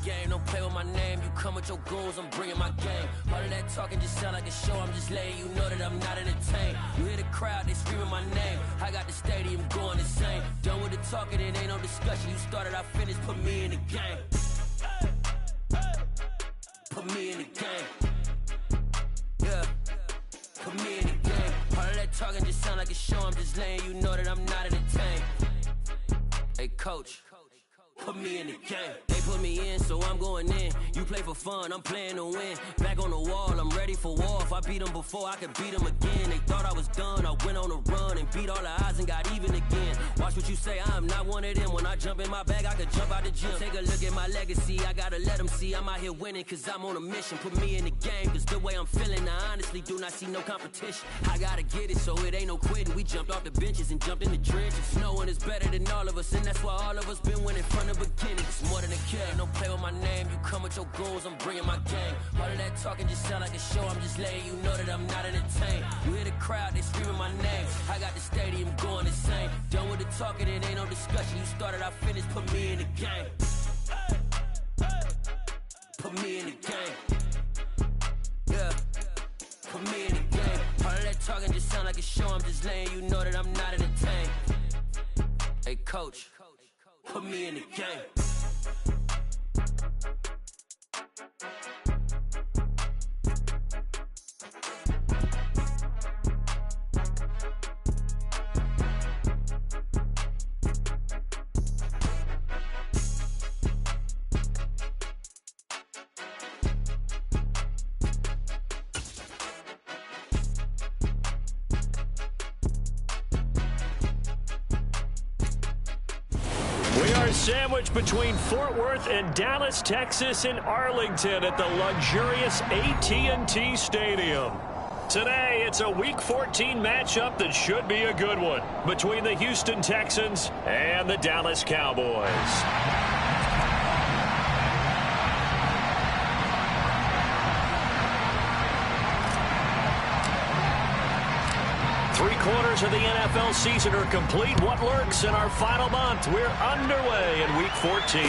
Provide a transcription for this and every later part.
game, don't play with my name. You come with your goons, I'm bringing my game. All of that talking just sound like a show, I'm just letting you know that I'm not entertained. You hear the crowd, they screaming my name. I got the stadium going insane. Done with the talking, it ain't no discussion. You started, I finished, put me in the game. Put me in the game. Yeah, put me in the game. All of that talking just sound like a show, I'm just letting you know that I'm not entertained. Hey coach, put me in the game. They put me in, so I'm going in. You play for fun, I'm playing to win. Back on the wall, I'm ready for war. If I beat them before, I could beat them again. They thought I was done, I went on a run and beat all the odds and got even again. Watch what you say, I'm not one of them. When I jump in my bag, I could jump out the gym. Take a look at my legacy, I gotta let them see I'm out here winning, cause I'm on a mission. Put me in the game, cause the way I'm feeling, I honestly do not see no competition. I gotta get it, so it ain't no quitting. We jumped off the benches and jumped in the trenches. No one is better than all of us, and that's why all of us been winning from the beginning. It's more than a game, don't play with my name. You come with your goons, I'm bringing my game. All of that talking just sound like a show, I'm just letting you know that I'm not entertained. You hear the crowd, they screaming my name. I got the stadium going insane. Done with the talking, it ain't no discussion. You started, I finished, put me in the game. Put me in the game. Yeah, put me in the game. All of that talking just sound like a show, I'm just letting you know that I'm not entertained. Hey coach, put me in the game. Sandwiched between Fort Worth and Dallas, Texas, and Arlington at the luxurious AT&T Stadium. Today, it's a Week 14 matchup that should be a good one between the Houston Texans and the Dallas Cowboys. Three-quarters of the NFL season are complete. What lurks in our final month? We're underway in Week 14.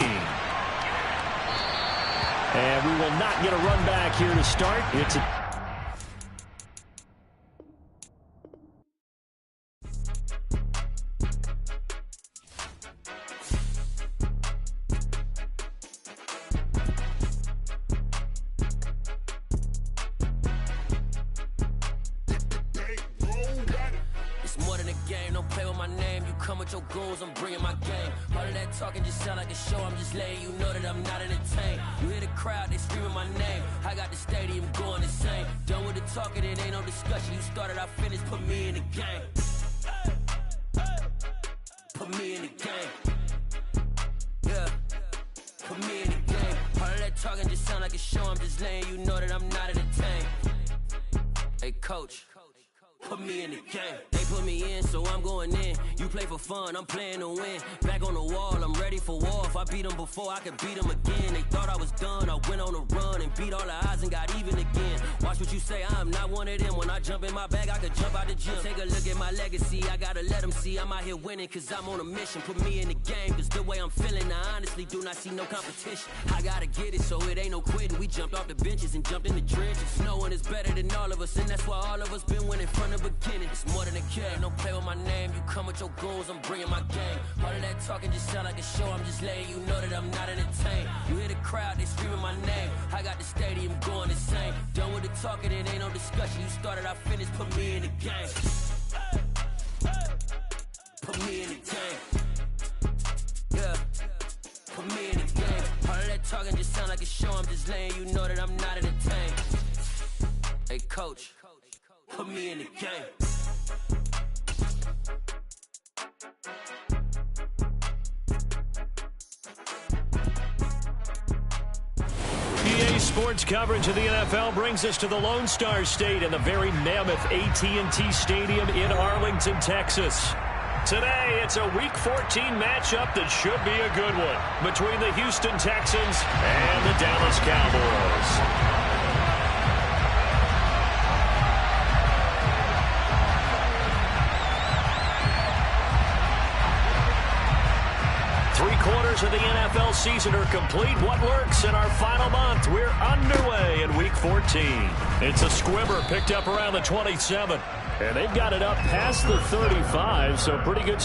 And we will not get a run back here to start. It's a your goons, I'm bringing my game. All of that talking just sound like a show, I'm just letting you know that I'm not entertained. You hear the crowd, they screaming my name. I got the stadium going insane. Done with the talking, it ain't no discussion. You started, I finished, put me in the game. Put me in the game. Yeah, put me in the game. All of that talking just sound like a show, I'm just letting you know that I'm not entertained. Hey coach, put me in the game. They put me in, so I'm going in. You play for fun, I'm playing to win. Back on the wall, I'm ready for war. If I beat them before, I could beat them again. They thought I was done, I went on a run and beat all the odds and got even again. Watch what you say, I'm not one of them. When I jump in my bag, I could jump out the gym. Take a look at my legacy, I gotta let them see I'm out here winning, cause I'm on a mission. Put me in the game, cause the way I'm feeling, I honestly do not see no competition. I gotta get it, so it ain't no quitting. We jumped off the benches and jumped in the trenches. No one is better than all of us, and that's why all of us been winning from the beginning. It's more than a game, don't play with my name. You come with your goons, I'm bringing my game. All of that talking just sound like a show, I'm just letting you know that I'm not entertained. You hear the crowd, they screaming my name. I got the stadium going insane. Done with the talking, it ain't no discussion. You started, I finished, put me in the game. Put me in the game. Yeah, put me in the game. All of that talking just sound like a show, I'm just letting you know that I'm not entertained. Hey coach, put me in the game. EA Sports coverage of the NFL brings us to the Lone Star State and the very mammoth AT&T Stadium in Arlington, Texas. Today, it's a Week 14 matchup that should be a good one between the Houston Texans and the Dallas Cowboys. 3/4 of the NFL season are complete. What lurks in our final month? We're underway in Week 14. It's a squibber picked up around the 27. And they've got it up past the 35, so pretty good.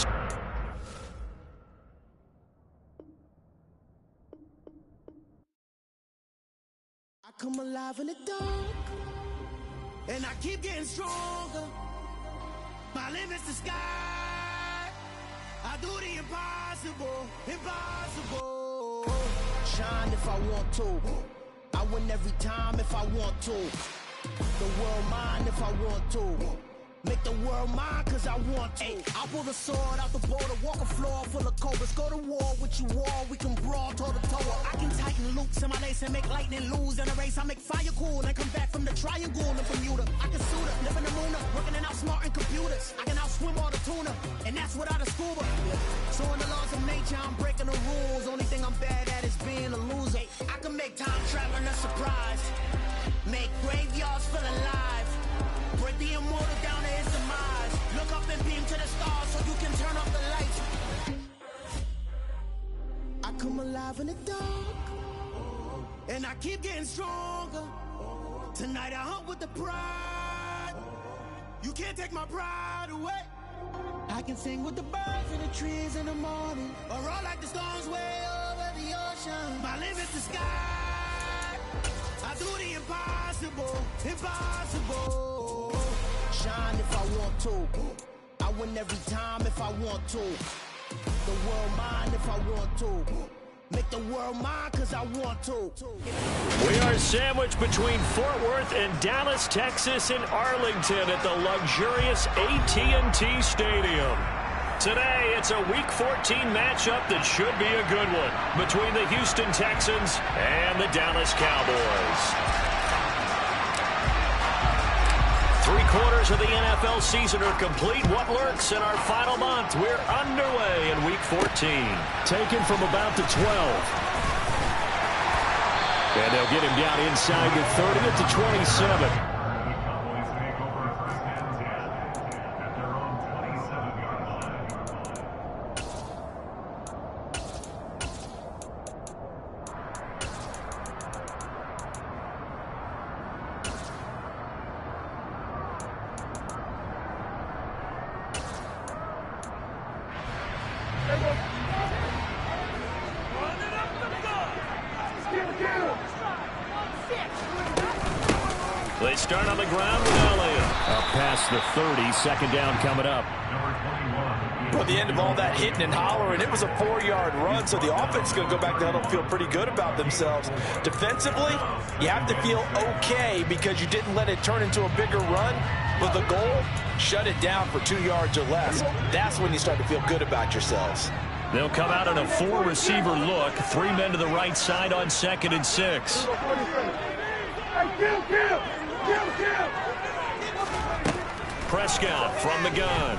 I come alive in the dark, and I keep getting stronger. My limit's the sky. I do the impossible, impossible. Shine if I want to. I win every time if I want to. The world mine if I want to. Make the world mine cause I want to. I pull the sword out the border, walk a floor full of cobras. Go to war with you all, we can brawl toe to toe. I can tighten loops in my lace and make lightning lose in a race. I make fire cool and come back from the triangle in Bermuda. I can suit up, live in the moon, working and outsmarting computers. I can outswim all the tuna, and that's without a scuba. So in the laws of nature, I'm breaking the rules. Only thing I'm bad at is being a loser. I can make time traveling a surprise. Make graveyards feel alive. Break the immortal down to his demise. Look up and beam to the stars so you can turn off the lights. I come alive in the dark, and I keep getting stronger. Tonight I hunt with the pride. You can't take my pride away. I can sing with the birds and the trees in the morning, or roll like the storms way over the ocean. My limit's the sky. I do the impossible, impossible. Shine if I want to. I win every time if I want to. The world mine if I want to. Make the world mine cause I want to. We are sandwiched between Fort Worth and Dallas, Texas, and Arlington at the luxurious AT&T Stadium. Today, it's a Week 14 matchup that should be a good one between the Houston Texans and the Dallas Cowboys. 3/4 of the NFL season are complete. What lurks in our final month? We're underway in Week 14. Taken from about the 12. And they'll get him down inside the 30 at the 27. They start on the ground with Elliott. Up past the 30, second down coming up. At the end of all that hitting and hollering, it was a 4-yard run, so the offense is going to go back down and feel pretty good about themselves. Defensively, you have to feel okay because you didn't let it turn into a bigger run. With the goal, shut it down for 2 yards or less. That's when you start to feel good about yourselves. They'll come out in a 4-receiver look. 3 men to the right side on 2nd and 6. Prescott from the gun.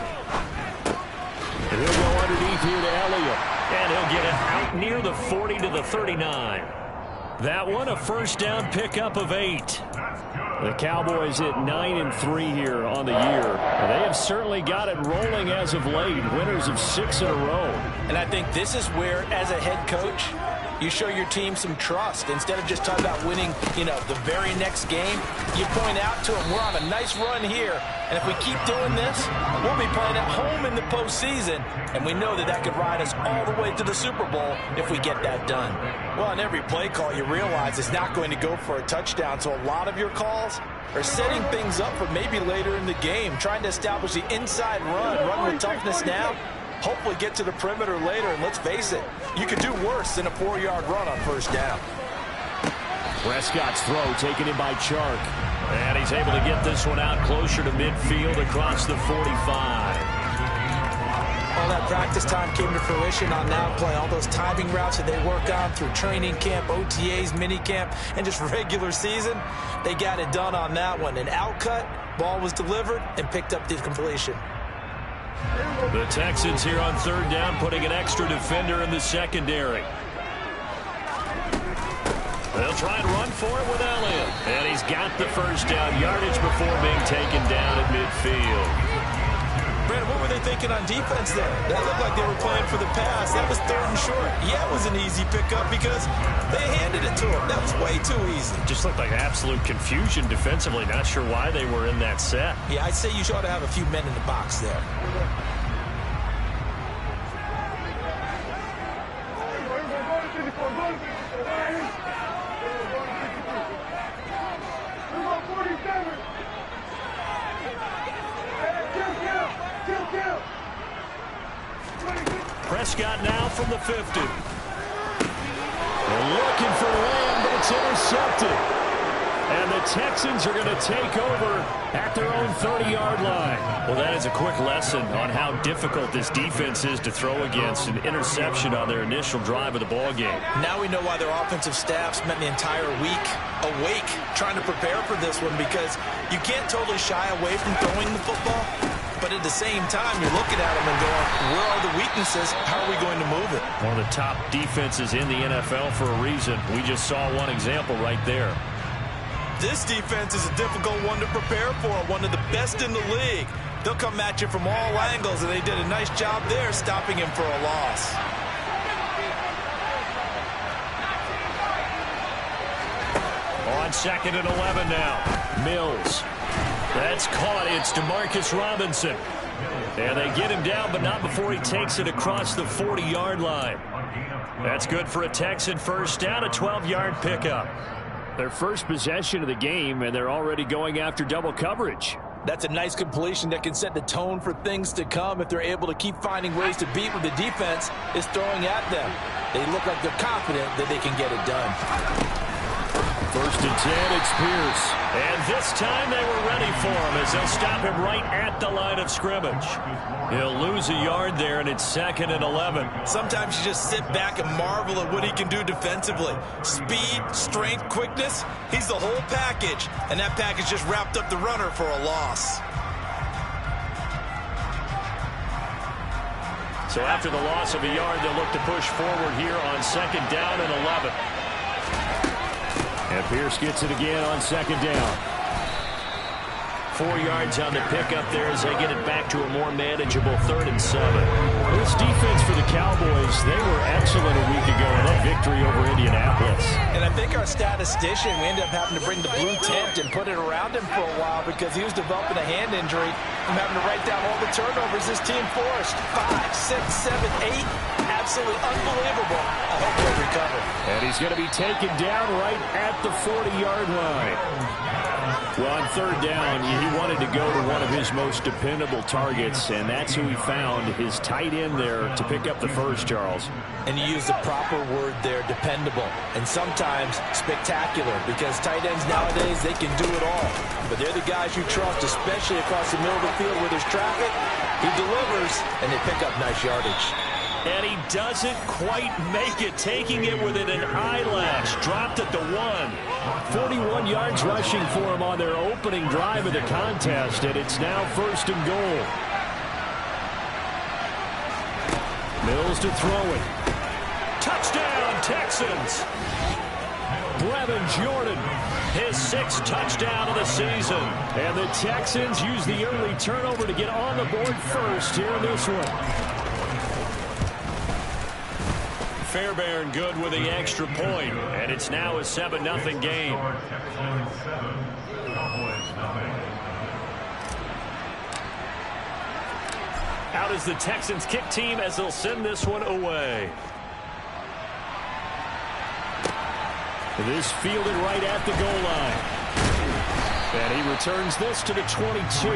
And he'll go underneath here to Elliott. And he'll get it out near the 40 to the 39. That one a first down pickup of 8. The Cowboys hit 9-3 here on the year. And they have certainly got it rolling as of late. Winners of 6 in a row. And I think this is where, as a head coach, you show your team some trust. Instead of just talking about winning, the very next game, you point out to them, we're on a nice run here. And if we keep doing this, we'll be playing at home in the postseason. And we know that that could ride us all the way to the Super Bowl if we get that done. Well, on every play call, you realize it's not going to go for a touchdown. So a lot of your calls are setting things up for maybe later in the game, trying to establish the inside run with toughness now. Hopefully get to the perimeter later, and let's face it, you could do worse than a 4-yard run on first down. Prescott's throw taken in by Chark. And he's able to get this one out closer to midfield across the 45. All that practice time came to fruition on that play. All those timing routes that they work on through training camp, OTAs, mini camp, and just regular season, they got it done on that one. An outcut, ball was delivered, and picked up the completion. The Texans here on 3rd down, putting an extra defender in the secondary. They'll try and run for it with Elliott. And he's got the first down yardage before being taken down at midfield. Brandon, what were they thinking on defense there? That looked like they were playing for the pass. That was 3rd and short. Yeah, it was an easy pickup because they handed it to him. That was way too easy. Just looked like absolute confusion defensively. Not sure why they were in that set. Yeah, I'd say you ought to have a few men in the box there. Prescott now from the 50. They're looking for Lamb, but it's intercepted. And the Texans are going to take over at their own 30-yard line. Well, that is a quick lesson on how difficult this defense is to throw against. An interception on their initial drive of the ballgame. Now we know why their offensive staff spent the entire week awake trying to prepare for this one, because you can't totally shy away from throwing the football. But at the same time, you're looking at them and going, where are the weaknesses? How are we going to move it? One of the top defenses in the NFL for a reason. We just saw one example right there. This defense is a difficult one to prepare for, one of the best in the league. They'll come at you from all angles, and they did a nice job there stopping him for a loss. On 2nd and 11 now. Mills. That's caught. It's Demarcus Robinson. And they get him down, but not before he takes it across the 40-yard line. That's good for a Texan first down, a 12-yard pickup. Their first possession of the game, and they're already going after double coverage. That's a nice completion that can set the tone for things to come if they're able to keep finding ways to beat what the defense is throwing at them. They look like they're confident that they can get it done. 1st and 10, it's Pierce. And this time they were ready for him as they'll stop him right at the line of scrimmage. He'll lose a yard there, and it's 2nd and 11. Sometimes you just sit back and marvel at what he can do defensively. Speed, strength, quickness, he's the whole package. And that package just wrapped up the runner for a loss. So after the loss of a yard, they'll look to push forward here on 2nd down and 11. And Pierce gets it again on 2nd down. 4 yards on the pickup there as they get it back to a more manageable 3rd and 7. This defense for the Cowboys, they were excellent a week ago in that victory over Indianapolis. And I think our statistician, we ended up having to bring the blue tent and put it around him for a while because he was developing a hand injury from having to write down all the turnovers this team forced. 5, 6, 7, 8. Absolutely unbelievable. I hope he'll recover. And he's going to be taken down right at the 40-yard line. Well, on 3rd down, he wanted to go to one of his most dependable targets, and that's who he found, his tight end there, to pick up the first, Charles. And you use the proper word there, dependable, and sometimes spectacular, because tight ends nowadays, they can do it all. But they're the guys you trust, especially across the middle of the field where there's traffic. He delivers, and they pick up nice yardage. And he doesn't quite make it, taking it within an eyelash. Dropped at the 1. 41 yards rushing for him on their opening drive of the contest, and it's now 1st and goal. Mills to throw it. Touchdown, Texans! Brevin Jordan, his 6th touchdown of the season. And the Texans use the early turnover to get on the board first here in this one. Fairbairn good with the extra point, and it's now a 7-0 game. Out is the Texans kick team as they'll send this one away. This fielded right at the goal line. And he returns this to the 22.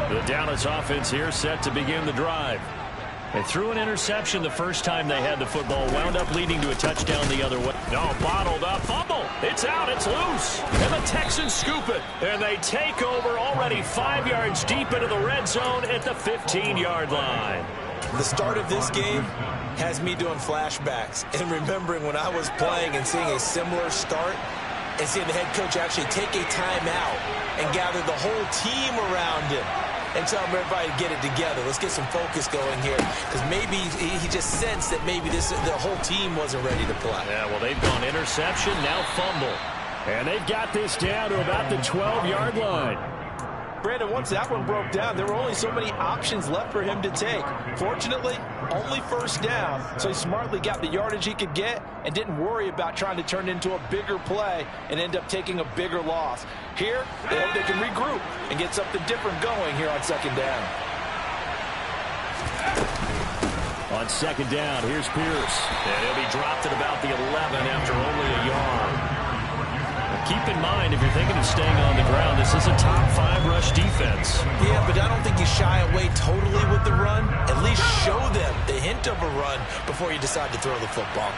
The Dallas offense here set to begin the drive. They threw an interception the first time they had the football, wound up leading to a touchdown the other way. No, bottled up, fumble. It's out, it's loose. And the Texans scoop it. And they take over already 5 yards deep into the red zone at the 15-yard line. The start of this game has me doing flashbacks and remembering when I was playing and seeing a similar start and seeing the head coach actually take a timeout and gather the whole team around him and tell everybody to get it together. Let's get some focus going here, because maybe he just sensed that maybe the whole team wasn't ready to play. Yeah, well, they've gone interception, now fumble. And they've got this down to about the 12-yard line. Brandon, once that one broke down, there were only so many options left for him to take. Fortunately, only first down, so he smartly got the yardage he could get and didn't worry about trying to turn it into a bigger play and end up taking a bigger loss. Here, they hope they can regroup and get something different going here on second down. On second down, here's Pierce. And he'll be dropped at about the 11 after only a yard. Keep in mind, if you're thinking of staying on the ground, this is a top 5 rush defense. Yeah, but I don't think you shy away totally with the run. At least show them the hint of a run before you decide to throw the football.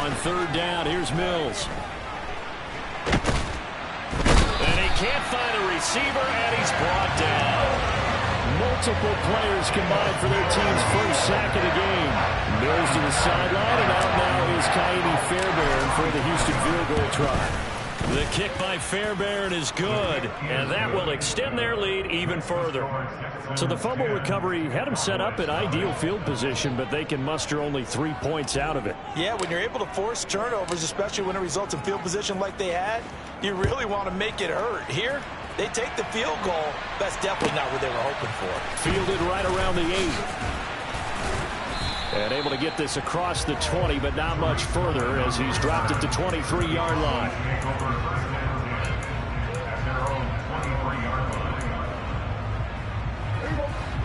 On third down, here's Mills. And he can't find a receiver, and he's brought down. Multiple players combined for their team's first sack of the game. Mills to the sideline, and out now is Kaimi Fairbairn for the Houston field goal try. The kick by Fairbairn is good, and that will extend their lead even further. So the fumble recovery had them set up in ideal field position, but they can muster only 3 points out of it. Yeah, when you're able to force turnovers, especially when it results in field position like they had, you really want to make it hurt. Here, they take the field goal. That's definitely not what they were hoping for. Fielded right around the 8. And able to get this across the 20, but not much further as he's dropped at the 23-yard line.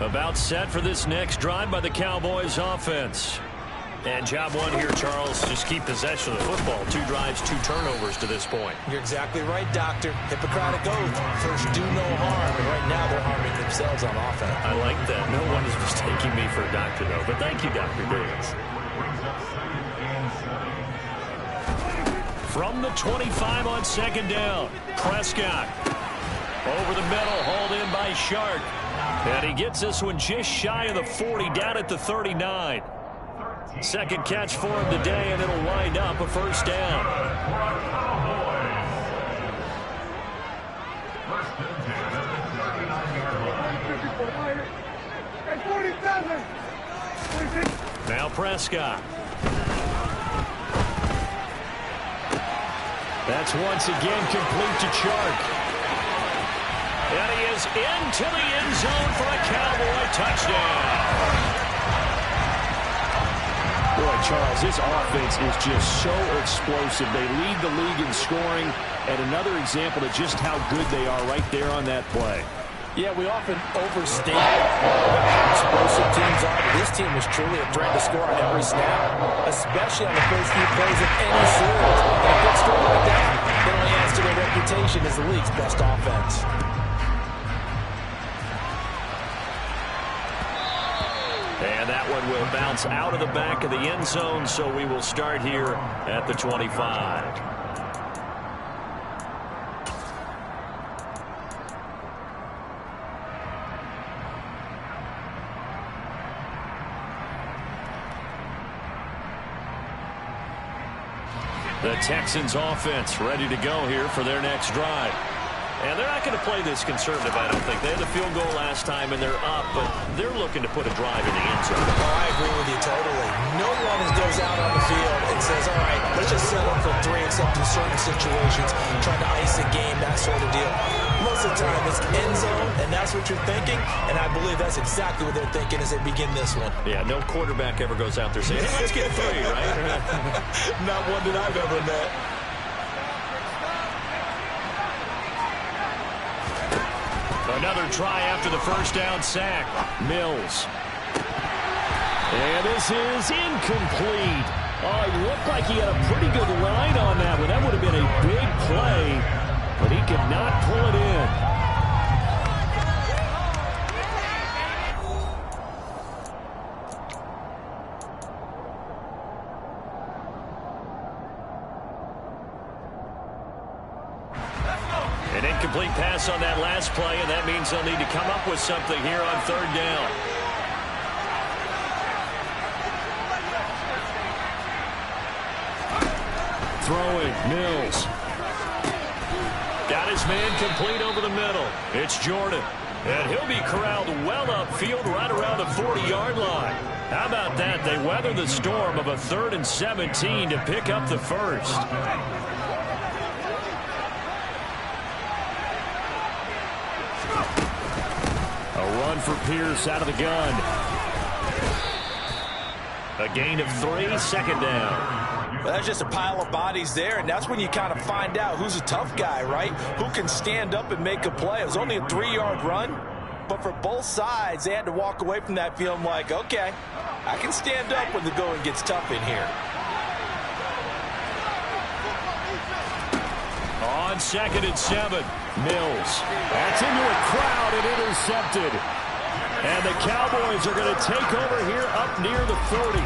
About set for this next drive by the Cowboys offense. And job one here, Charles, just keep possession of the football. 2 drives, 2 turnovers to this point. You're exactly right, Doctor. Hippocratic oath. First, do no harm. And right now, they're harming themselves on offense. I like that. No one is mistaking me for a doctor, though. But thank you, Dr. Davis. From the 25 on second down, Prescott. Over the middle, hauled in by Shark. And he gets this one just shy of the 40, down at the 39. Second catch for him today, and it'll wind up a first down. Now Prescott. That's once again complete to Chark. And he is into the end zone for a Cowboy touchdown. Boy, Charles, this offense is just so explosive. They lead the league in scoring, and another example of just how good they are right there on that play. Yeah, we often overstate how explosive teams are, but this team is truly a threat to score on every snap, especially on the first few plays of any series. And a good score like that, it only adds to their reputation as the league's best offense. And that one will bounce out of the back of the end zone, so we will start here at the 25. The Texans offense ready to go here for their next drive. And they're not going to play this conservative, I don't think. They had the field goal last time, and they're up, but they're looking to put a drive in the end zone. Oh, I agree with you totally. No one goes out on the field and says, all right, let's just settle for 3, except in certain situations, trying to ice a game, that sort of deal. Most of the time, it's end zone, and that's what you're thinking, and I believe that's exactly what they're thinking as they begin this one. Yeah, no quarterback ever goes out there saying, hey, let's get 3, right? Not one that I've ever met. Another try after the first down sack. Mills. And this is incomplete. Oh, it looked like he had a pretty good line on that one. That would have been a big play, but he could not pull it in. An incomplete pass on that last play, and that means they'll need to come up with something here on third down. Throwing, Mills. Got his man complete over the middle. It's Jordan. And he'll be corralled well upfield right around the 40-yard line. How about that? They weather the storm of a 3rd and 17 to pick up the first. A run for Pierce out of the gun. A gain of 3, 2nd down. Well, that's just a pile of bodies there, and that's when you kind of find out who's a tough guy, right? Who can stand up and make a play. It was only a 3-yard run, but for both sides, they had to walk away from that feeling like, okay, I can stand up when the going gets tough in here. On 2nd and 7, Mills. That's into a crowd and intercepted. And the Cowboys are going to take over here up near the 40.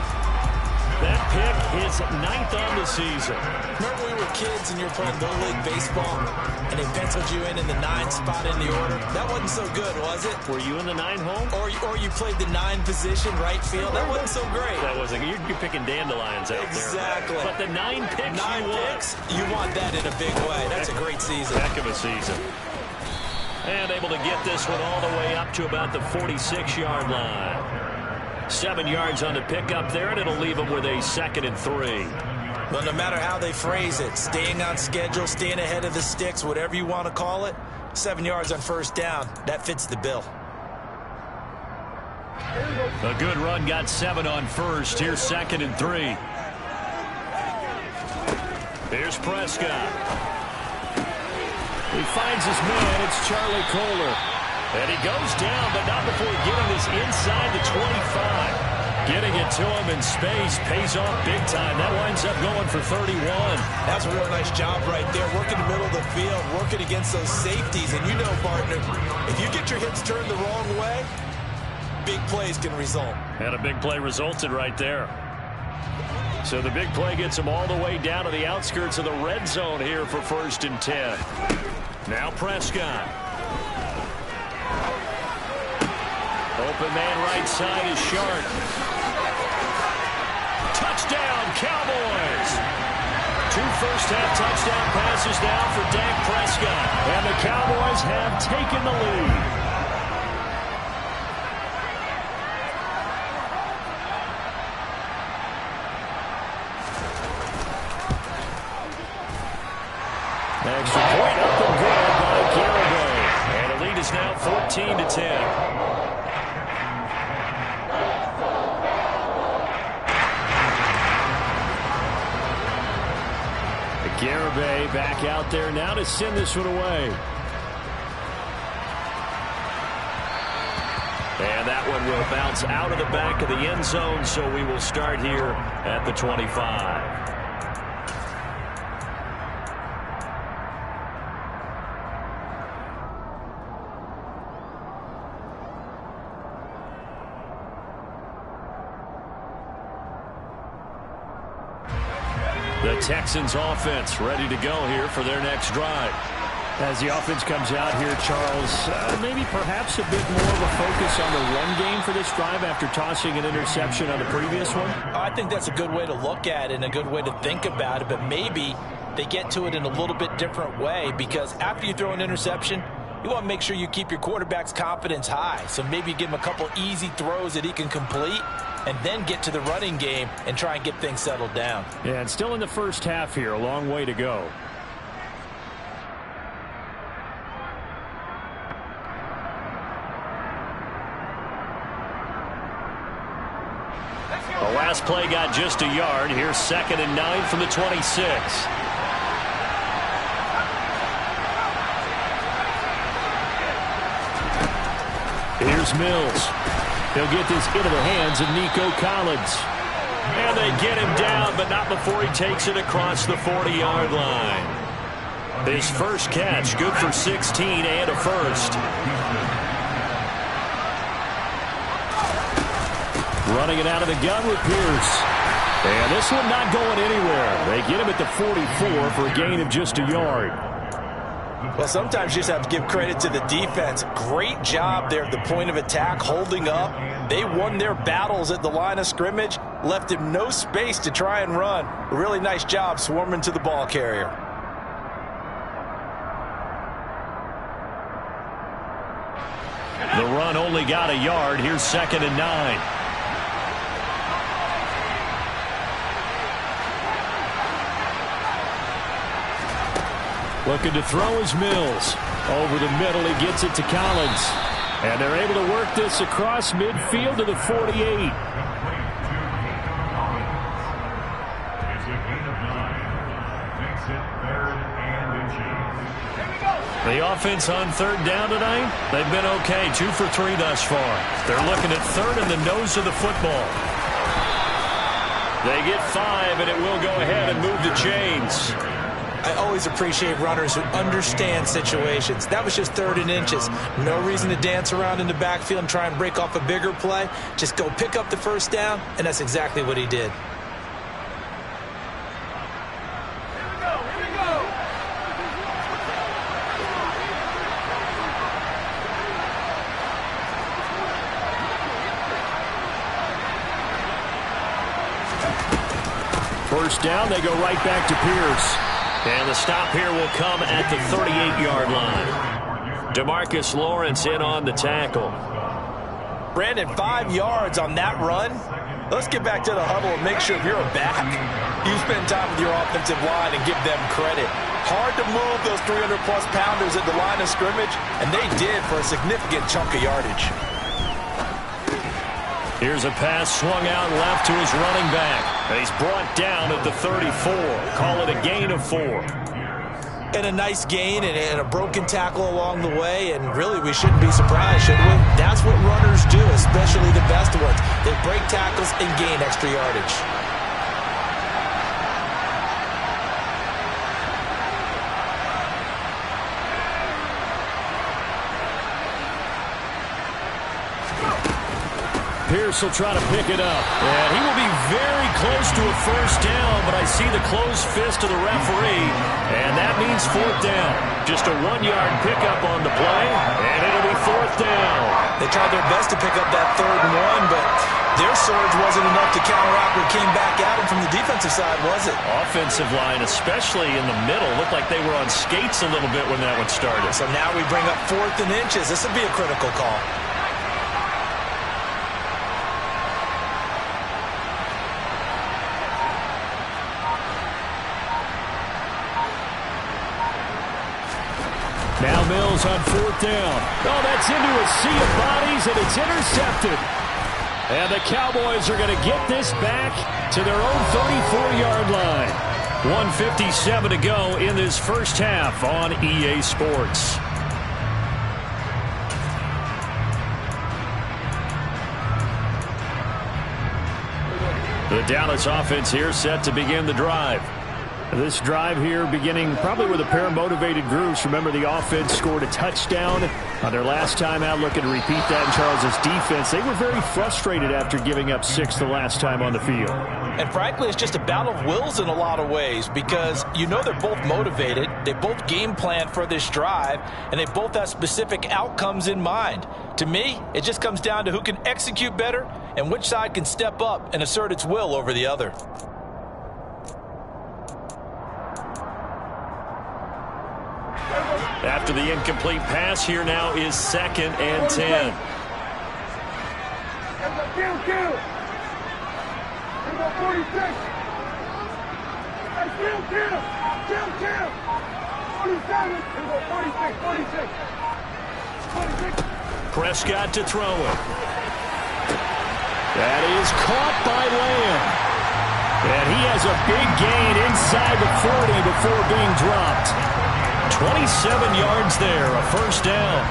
That pick is 9th on the season. Remember we were kids and you were playing Little League Baseball and they penciled you in the 9 spot in the order? That wasn't so good, was it? Were you in the 9 hole? Or you played the 9 position, right field? That wasn't so great. That wasn't. You're picking dandelions out exactly. there. But the 9 picks 9 picks, you want that in a big way. That's a great season. Heck of a season. And able to get this one all the way up to about the 46-yard line. 7 yards on the pickup there, and it'll leave them with a 2nd and 3. Well, no matter how they phrase it, staying on schedule, staying ahead of the sticks, whatever you want to call it, 7 yards on 1st down, that fits the bill. A good run got 7 on 1st. Here's 2nd and 3. Here's Prescott. He finds his man. It's Charlie Kohler. And he goes down, but not before getting this inside the 25. Getting it to him in space pays off big time. That winds up going for 31. That's a real nice job right there. Working the middle of the field, working against those safeties. And you know, partner, if you get your hips turned the wrong way, big plays can result. And a big play resulted right there. So the big play gets him all the way down to the outskirts of the red zone here for 1st and 10. Now Prescott. Open man right side is Sharp. Touchdown, Cowboys! 2 first-half touchdown passes now for Dak Prescott. And the Cowboys have taken the lead. Extra point up and good by Garibay. And the lead is now 14-10. Garibay back out there now to send this one away. And that one will bounce out of the back of the end zone, so we will start here at the 25. The Texans offense ready to go here for their next drive. As the offense comes out here, Charles, maybe perhaps a bit more of a focus on the run game for this drive after tossing an interception on the previous one? I think that's a good way to look at it and a good way to think about it, but maybe they get to it in a little bit different way, because after you throw an interception, you want to make sure you keep your quarterback's confidence high. So maybe give him a couple easy throws that he can complete, and then get to the running game and try and get things settled down. Yeah, and still in the first half here, a long way to go. The last play got just a yard. Here's 2nd and 9 from the 26. Here's Mills. He'll get this into the hands of Nico Collins. And they get him down, but not before he takes it across the 40-yard line. His first catch, good for 16 and a first. Running it out of the gun with Pierce. And this one not going anywhere. They get him at the 44 for a gain of just a yard. Well, sometimes you just have to give credit to the defense. Great job there at the point of attack, holding up. They won their battles at the line of scrimmage, left him no space to try and run. A really nice job swarming to the ball carrier. The run only got a yard. Here's 2nd and 9. Looking to throw is Mills. Over the middle, he gets it to Collins. And they're able to work this across midfield to the 48. The offense on 3rd down tonight, they've been okay. 2 for 3 thus far. They're looking at 3rd and the nose of the football. They get 5, and it will go ahead and move the chains. I always appreciate runners who understand situations. That was just 3rd and inches. No reason to dance around in the backfield and try and break off a bigger play. Just go pick up the 1st down, and that's exactly what he did. First down, they go right back to Pierce. And the stop here will come at the 38-yard line. DeMarcus Lawrence in on the tackle. Brandon, 5 yards on that run. Let's get back to the huddle and make sure you're back. You spend time with your offensive line and give them credit. Hard to move those 300-plus pounders at the line of scrimmage, and they did for a significant chunk of yardage. Here's a pass swung out left to his running back. He's brought down at the 34. Call it a gain of 4. And a nice gain and a broken tackle along the way, and really we shouldn't be surprised, should we? That's what runners do, especially the best ones. They break tackles and gain extra yardage. Pierce will try to pick it up. And he will be very close to a 1st down, but I see the closed fist of the referee, and that means 4th down. Just a 1-yard pickup on the play, and it'll be 4th down. They tried their best to pick up that 3rd and 1, but their surge wasn't enough to counteract what came back at them from the defensive side, was it? Offensive line, especially in the middle, looked like they were on skates a little bit when that one started. So now we bring up 4th and inches. This will be a critical call. Now Mills on 4th down. Oh, that's into a sea of bodies, and it's intercepted. And the Cowboys are going to get this back to their own 34-yard line. 1:57 to go in this first half on EA Sports. The Dallas offense here set to begin the drive. This drive here beginning probably with a pair of motivated groups. Remember, the offense scored a touchdown on their last time out. Looking to repeat that in Charles' defense. They were very frustrated after giving up 6 the last time on the field. And frankly, it's just a battle of wills in a lot of ways, because you know they're both motivated. They both game plan for this drive, and they both have specific outcomes in mind. To me, it just comes down to who can execute better and which side can step up and assert its will over the other. After the incomplete pass, here now is 2nd and 10. Prescott to throw it. That is caught by Lamb. And he has a big gain inside the 40 before being dropped. 27 yards there, a 1st down.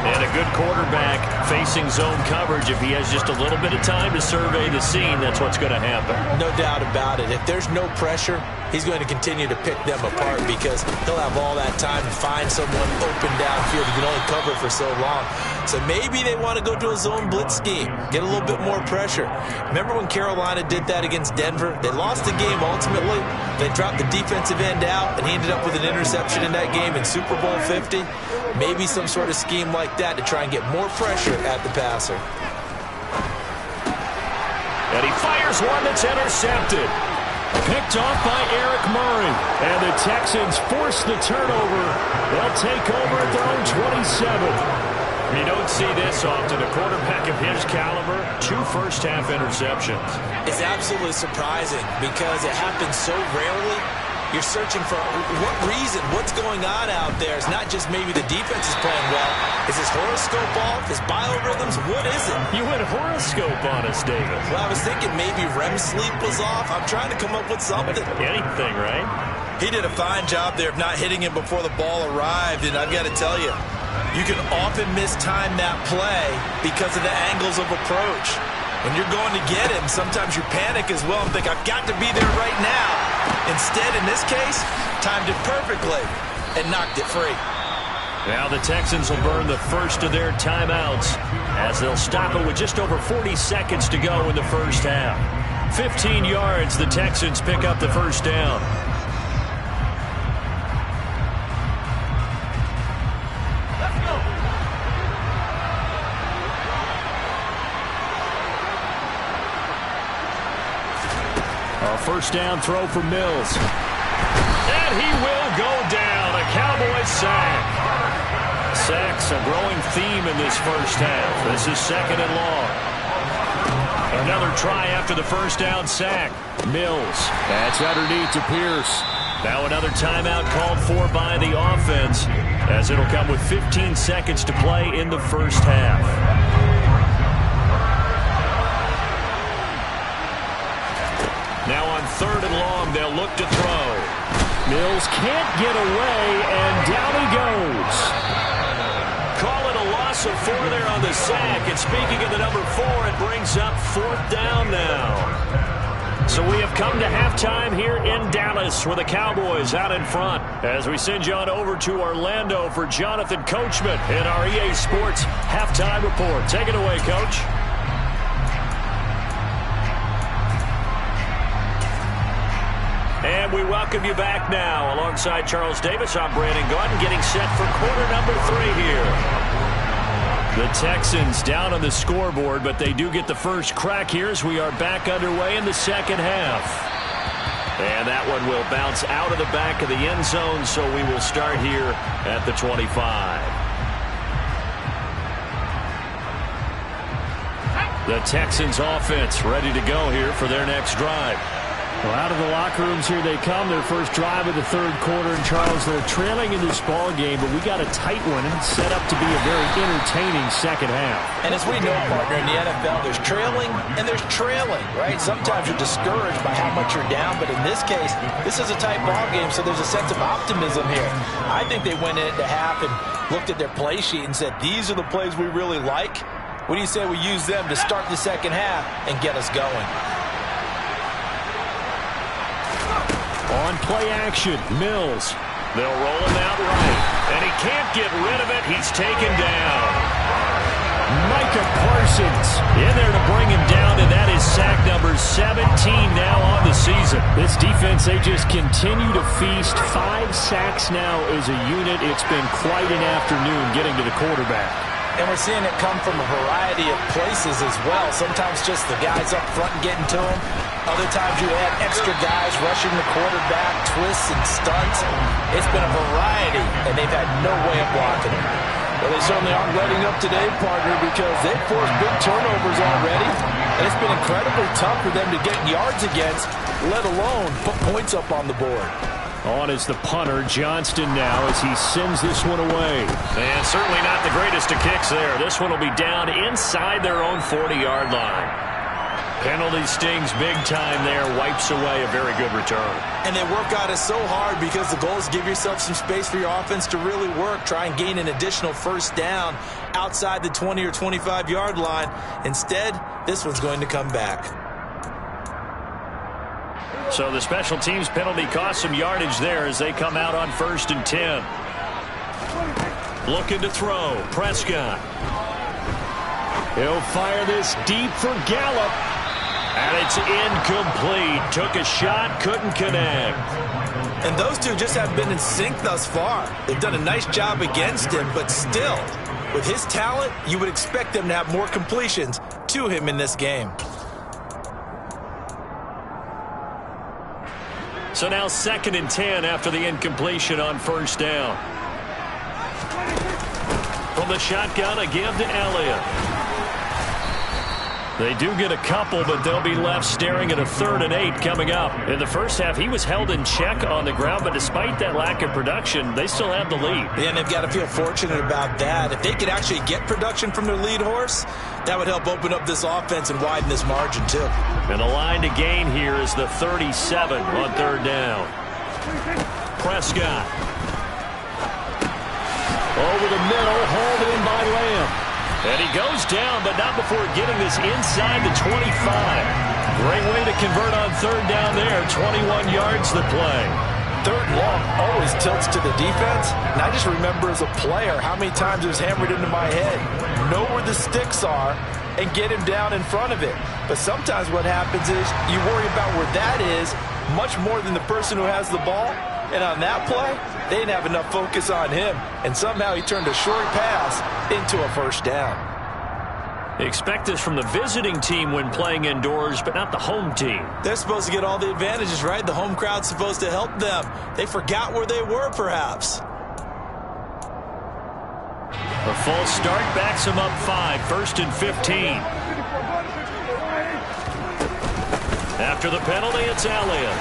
And a good quarterback facing zone coverage. If he has just a little bit of time to survey the scene, that's what's going to happen. No doubt about it. If there's no pressure, he's going to continue to pick them apart, because he'll have all that time to find someone open downfield. He can only cover for so long. So maybe they want to go to a zone blitz scheme, get a little bit more pressure. Remember when Carolina did that against Denver? They lost the game ultimately. They dropped the defensive end out, and he ended up with an interception in that game in Super Bowl 50. Maybe some sort of scheme like that to try and get more pressure at the passer. And he fires one that's intercepted. Picked off by Eric Murray. And the Texans force the turnover. They'll take over at their own 27. You don't see this often. A quarterback of his caliber, 2 first-half interceptions. It's absolutely surprising because it happens so rarely. You're searching for what reason, what's going on out there. It's not just maybe the defense is playing well. Is his horoscope off? His biorhythms? What is it? You went horoscope on us, David. Well, I was thinking maybe REM sleep was off. I'm trying to come up with something. Anything, right? He did a fine job there of not hitting him before the ball arrived, and I've got to tell you, you can often mistime that play because of the angles of approach. When you're going to get him, sometimes you panic as well and think, I've got to be there right now. Instead, in this case, timed it perfectly and knocked it free. Now the Texans will burn the first of their timeouts as they'll stop it with just over 40 seconds to go in the first half. 15 yards, the Texans pick up the first down. First down throw for Mills. And he will go down. A Cowboys sack. Sacks a growing theme in this first half. This is 2nd and long. Another try after the first down sack. Mills. That's underneath to Pierce. Now another timeout called for by the offense as it'll come with 15 seconds to play in the first half. Now on 3rd and long, they'll look to throw. Mills can't get away, and down he goes. Call it a loss of 4 there on the sack. And speaking of the number 4, it brings up 4th down now. So we have come to halftime here in Dallas with the Cowboys out in front. As we send you on over to Orlando for Jonathan Coachman in our EA Sports Halftime Report. Take it away, Coach. And we welcome you back now. Alongside Charles Davis, I'm Brandon Gaudin, getting set for quarter number 3 here. The Texans down on the scoreboard, but they do get the first crack here as we are back underway in the second half. And that one will bounce out of the back of the end zone, so we will start here at the 25. The Texans offense ready to go here for their next drive. Well, out of the locker rooms here they come. Their first drive of the 3rd quarter. And Charles, they're trailing in this ball game, but we got a tight one and set up to be a very entertaining second half. And as we know, partner, in the NFL, there's trailing and there's trailing, right? Sometimes you're discouraged by how much you're down, but in this case, this is a tight ball game, so there's a sense of optimism here. I think they went into half and looked at their play sheet and said, these are the plays we really like. What do you say we use them to start the second half and get us going? On play action, Mills. They'll roll him out right. And he can't get rid of it. He's taken down. Micah Parsons in there to bring him down, and that is sack number 17 now on the season. This defense, they just continue to feast. 5 sacks now as a unit. It's been quite an afternoon getting to the quarterback. And we're seeing it come from a variety of places as well. Sometimes just the guys up front and getting to him. Other times you add extra guys rushing the quarterback, twists and stunts. It's been a variety, and they've had no way of blocking him. Well, they certainly aren't letting up today, partner, because they've forced big turnovers already. And it's been incredibly tough for them to get yards against, let alone put points up on the board. On is the punter, Johnston now, as he sends this one away. And certainly not the greatest of kicks there. This one will be down inside their own 40-yard line. Penalty stings big time there, wipes away a very good return. And they work out it so hard because the goal is give yourself some space for your offense to really work. Try and gain an additional first down outside the 20 or 25-yard line. Instead, this one's going to come back. So the special teams penalty cost some yardage there as they come out on 1st and 10. Looking to throw, Prescott. He'll fire this deep for Gallup. And it's incomplete. Took a shot, couldn't connect. And those two just haven't been in sync thus far. They've done a nice job against him, but still, with his talent, you would expect them to have more completions to him in this game. So now 2nd and 10 after the incompletion on 1st down. From the shotgun, a give to Elliott. They do get a couple, but they'll be left staring at a 3rd and 8 coming up. In the first half, he was held in check on the ground, but despite that lack of production, they still have the lead. Yeah, and they've got to feel fortunate about that. If they could actually get production from their lead horse, that would help open up this offense and widen this margin, too. And the line to gain here is the 37 on 3rd down. Prescott. Over the middle, hauled in by Lamb. And he goes down, but not before getting this inside the 25. Great way to convert on 3rd down there. 21 yards the play. 3rd and long always tilts to the defense. And I just remember as a player how many times it was hammered into my head. Know where the sticks are and get him down in front of it. But sometimes what happens is you worry about where that is much more than the person who has the ball. And on that play, they didn't have enough focus on him. And somehow he turned a short pass into a 1st down. Expect this from the visiting team when playing indoors, but not the home team. They're supposed to get all the advantages, right? The home crowd's supposed to help them. They forgot where they were, perhaps. A false start backs him up 5, 1st and 15. After the penalty, it's Elliott.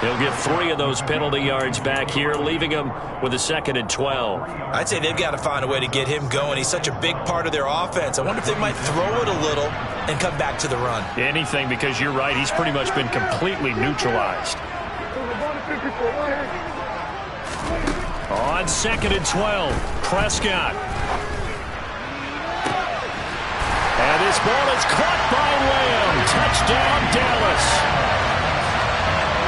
He'll get 3 of those penalty yards back here, leaving him with a 2nd and 12. I'd say they've got to find a way to get him going. He's such a big part of their offense. I wonder if they might throw it a little and come back to the run. Anything, because you're right. He's pretty much been completely neutralized. On 2nd and 12, Prescott. And this ball is caught by Lamb. Touchdown, Dallas.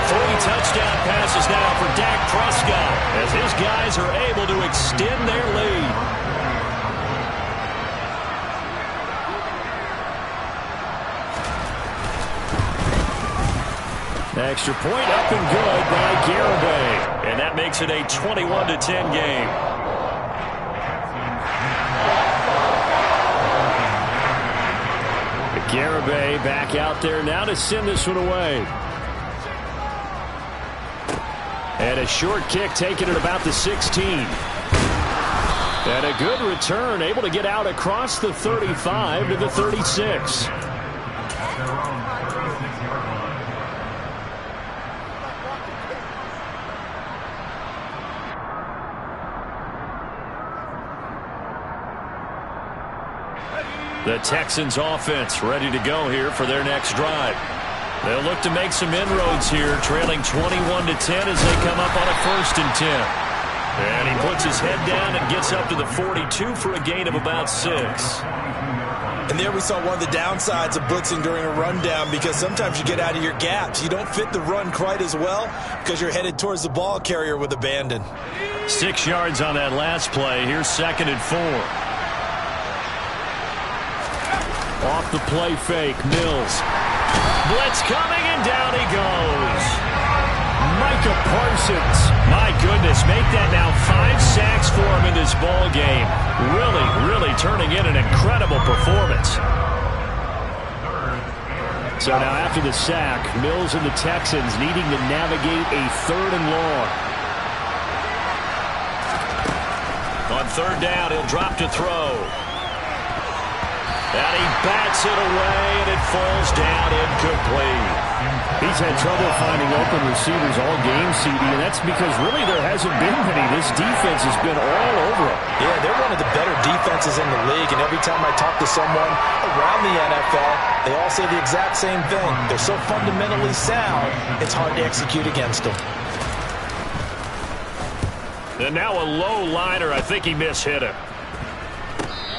3 touchdown passes now for Dak Prescott as his guys are able to extend their lead. Extra point up and good by Garibay. And that makes it a 21-10 game. Garibay back out there now to send this one away. And a short kick taken at about the 16. And a good return, able to get out across the 35 to the 36. The Texans offense ready to go here for their next drive. They'll look to make some inroads here, trailing 21-10 as they come up on a 1st and 10. And he puts his head down and gets up to the 42 for a gain of about 6. And there we saw one of the downsides of blitzing during a rundown, because sometimes you get out of your gaps. You don't fit the run quite as well because you're headed towards the ball carrier with abandon. 6 yards on that last play. Here's 2nd and 4. Off the play fake, Mills. Blitz coming, and down he goes. Micah Parsons. My goodness, make that now 5 sacks for him in this ball game. Really turning in an incredible performance. So now after the sack, Mills and the Texans needing to navigate a 3rd and long. On 3rd down, he'll drop to throw. And he bats it away, and it falls down incomplete. He's had trouble finding open receivers all game, CD, and that's because really there hasn't been many. This defense has been all over him. Yeah, they're one of the better defenses in the league, and every time I talk to someone around the NFL, they all say the exact same thing. They're so fundamentally sound, it's hard to execute against them. And now a low liner. I think he mishit him.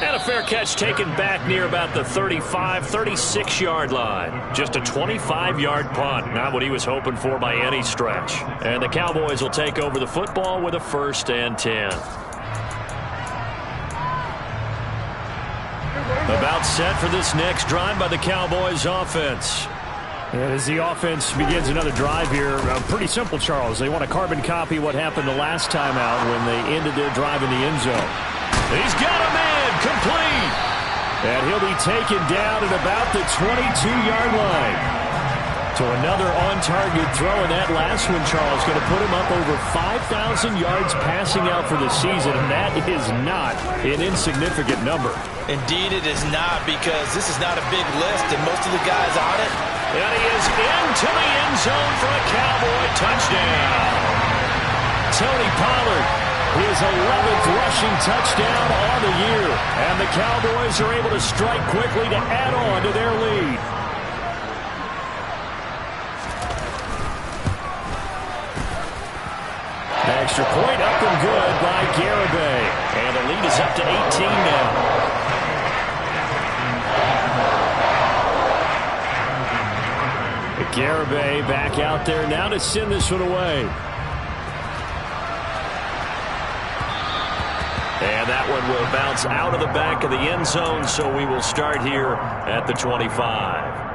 And a fair catch taken back near about the 35, 36-yard line. Just a 25-yard punt. Not what he was hoping for by any stretch. And the Cowboys will take over the football with a 1st and 10. About set for this next drive by the Cowboys offense. And as the offense begins another drive here, pretty simple, Charles. They want to carbon copy what happened the last time out when they ended their drive in the end zone. He's got a man, complete. And he'll be taken down at about the 22-yard line. So another on-target throw, and that last one, Charles, going to put him up over 5,000 yards passing out for the season, and that is not an insignificant number. Indeed it is not, because this is not a big list, and most of the guys on it. And he is into the end zone for a Cowboy touchdown. Tony Pollard, his 11th rushing touchdown on the year, and the Cowboys are able to strike quickly to add on to their lead. Extra point up and good by Garibay. And the lead is up to 18 now. Garibay back out there now to send this one away. And that one will bounce out of the back of the end zone, so we will start here at the 25.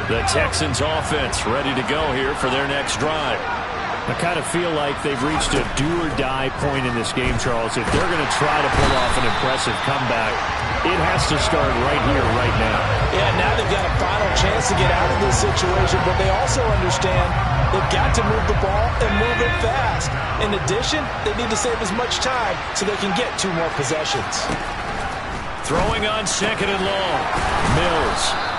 The Texans offense ready to go here for their next drive. I kind of feel like they've reached a do-or-die point in this game, Charles. If they're going to try to pull off an impressive comeback, it has to start right here, right now. Yeah, now they've got a final chance to get out of this situation, but they also understand they've got to move the ball and move it fast. In addition, they need to save as much time so they can get 2 more possessions. Throwing on second and long. Mills.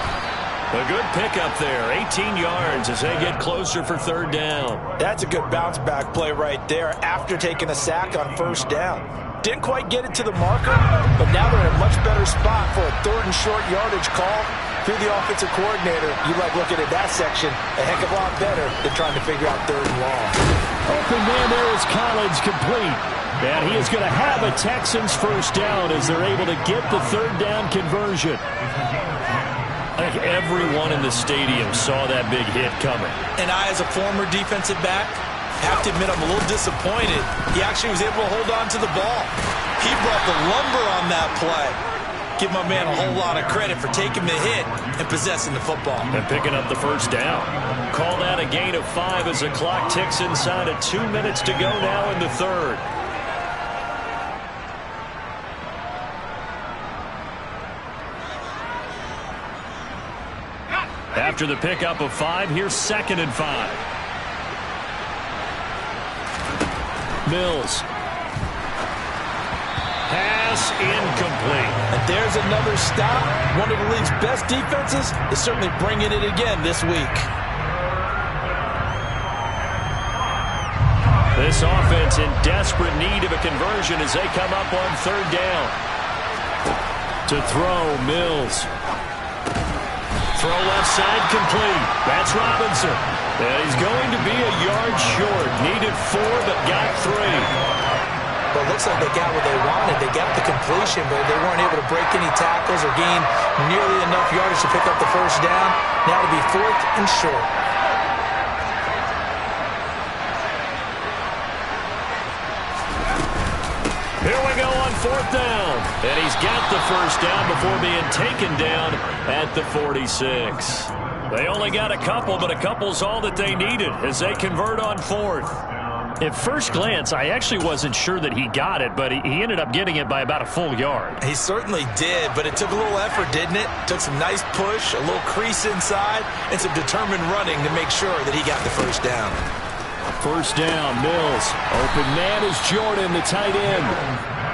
A good pickup there, 18 yards as they get closer for third down. That's a good bounce-back play right there after taking a sack on first down. Didn't quite get it to the marker, but now they're in a much better spot for a 3rd and short yardage call. If you're the offensive coordinator, you like looking at that section a heck of a lot better than trying to figure out 3rd and long. Open man there is Collins, complete. And he is going to have a Texans first down as they're able to get the 3rd down conversion. I think everyone in the stadium saw that big hit coming. And I, as a former defensive back, have to admit I'm a little disappointed. He actually was able to hold on to the ball. He brought the lumber on that play. Give my man a whole lot of credit for taking the hit and possessing the football. And picking up the first down. Call that a gain of 5 as the clock ticks inside of 2 minutes to go now in the 3rd. After the pickup of 5, here's 2nd and 5. Mills. Pass incomplete. And there's another stop. One of the league's best defenses is certainly bringing it again this week. This offense in desperate need of a conversion as they come up on 3rd down. To throw, Mills. Throw left side complete. That's Robinson. And he's going to be a yard short. Needed 4, but got 3. Well, it looks like they got what they wanted. They got the completion, but they weren't able to break any tackles or gain nearly enough yardage to pick up the first down. Now it'll be 4th and short. Here we go on 4th down. And he's got the first down before being taken down at the 46. They only got a couple, but a couple's all that they needed as they convert on 4th. At first glance, I actually wasn't sure that he got it, but he ended up getting it by about a full yard. He certainly did, but it took a little effort, didn't it? Took some nice push, a little crease inside, and some determined running to make sure that he got the first down. First down, Mills. Open man is Jordan, the tight end.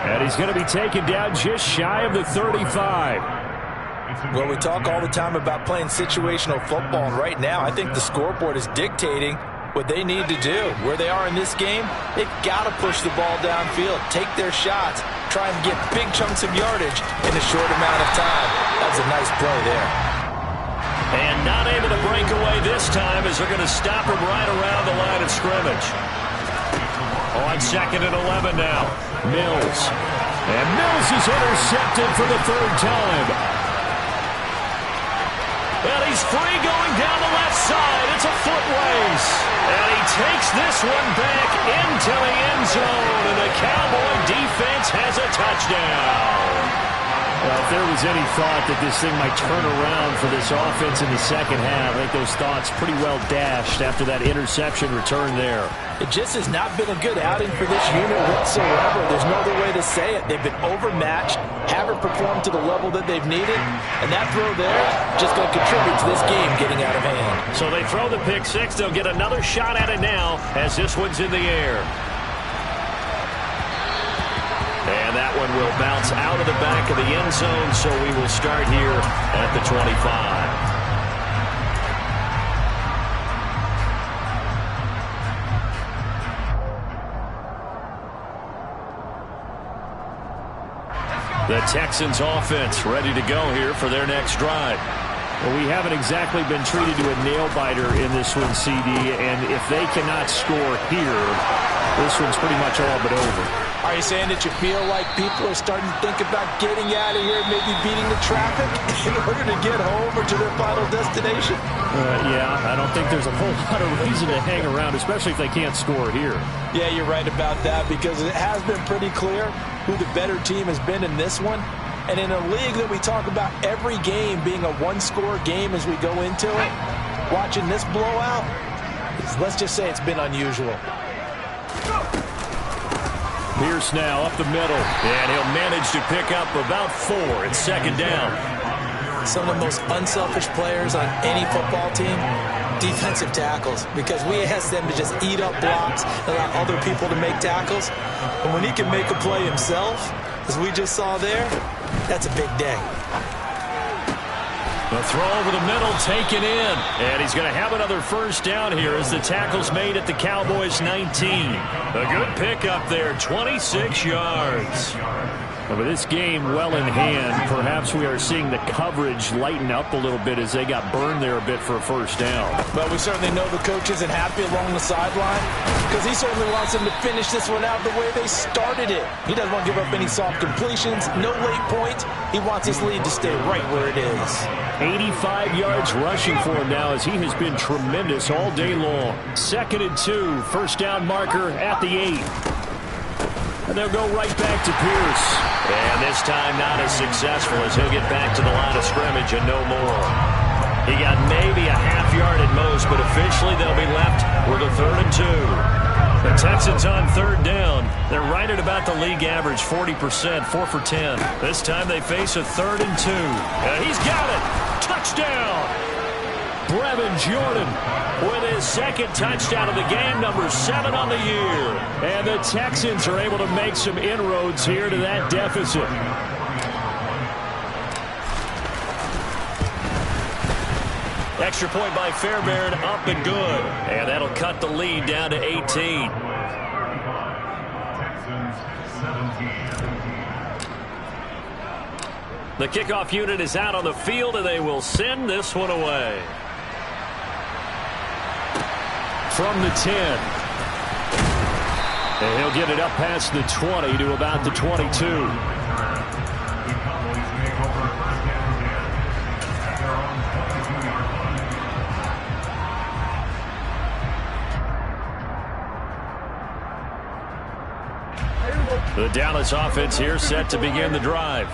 And he's going to be taken down just shy of the 35. Well, we talk all the time about playing situational football, and right now I think the scoreboard is dictating what they need to do. Where they are in this game, they've got to push the ball downfield, take their shots, try and get big chunks of yardage in a short amount of time. That was a nice play there. And not able to break away this time as they're going to stop him right around the line of scrimmage. On 2nd and 11 now. Mills. And Mills is intercepted for the 3rd time. And he's free going down the left side. It's a foot race. And he takes this one back into the end zone. And the Cowboy defense has a touchdown. Well, if there was any thought that this thing might turn around for this offense in the second half, I think those thoughts pretty well dashed after that interception return there. It just has not been a good outing for this unit whatsoever. There's no other way to say it. They've been overmatched, haven't performed to the level that they've needed, and that throw there just going to contribute to this game getting out of hand. So they throw the pick six. They'll get another shot at it now as this one's in the air. And that one will bounce out of the back of the end zone, so we will start here at the 25. The Texans offense ready to go here for their next drive. Well, we haven't exactly been treated to a nail-biter in this one, CD, and if they cannot score here, this one's pretty much all but over. Are you saying that you feel like people are starting to think about getting out of here, maybe beating the traffic in order to get home or to their final destination? Yeah, I don't think there's a whole lot of reason to hang around, especially if they can't score here. Yeah, you're right about that because it has been pretty clear who the better team has been in this one. And in a league that we talk about every game being a one-score game as we go into it, watching this blowout, let's just say it's been unusual. Pierce now up the middle, and he'll manage to pick up about 4. It's second down. Some of the most unselfish players on any football team, defensive tackles, because we ask them to just eat up blocks, allow other people to make tackles. And when he can make a play himself, as we just saw there, that's a big day. The throw over the middle taken in, and he's going to have another first down here as the tackle's made at the Cowboys 19. A good pickup there, 26 yards. With this game well in hand, perhaps we are seeing the coverage lighten up a little bit as they got burned there a bit for a first down. But we certainly know the coach isn't happy along the sideline because he certainly wants them to finish this one out the way they started it. He doesn't want to give up any soft completions, no late points. He wants his lead to stay right where it is. 85 yards rushing for him now as he has been tremendous all day long. 2nd and 2, first down marker at the 8. And they'll go right back to Pierce. And this time not as successful as he'll get back to the line of scrimmage and no more. He got maybe a half yard at most, but officially they'll be left with a 3rd and 2. The Texans on 3rd down. They're right at about the league average, 40%, 4 for 10. This time they face a 3rd and 2. And he's got it. Touchdown. Brevin Jordan with his 2nd touchdown of the game, number 7 on the year. And the Texans are able to make some inroads here to that deficit. Extra point by Fairbairn, up and good. And that'll cut the lead down to 18. The kickoff unit is out on the field, and they will send this one away. From the 10. And he'll get it up past the 20 to about the 22. The Dallas offense here set to begin the drive.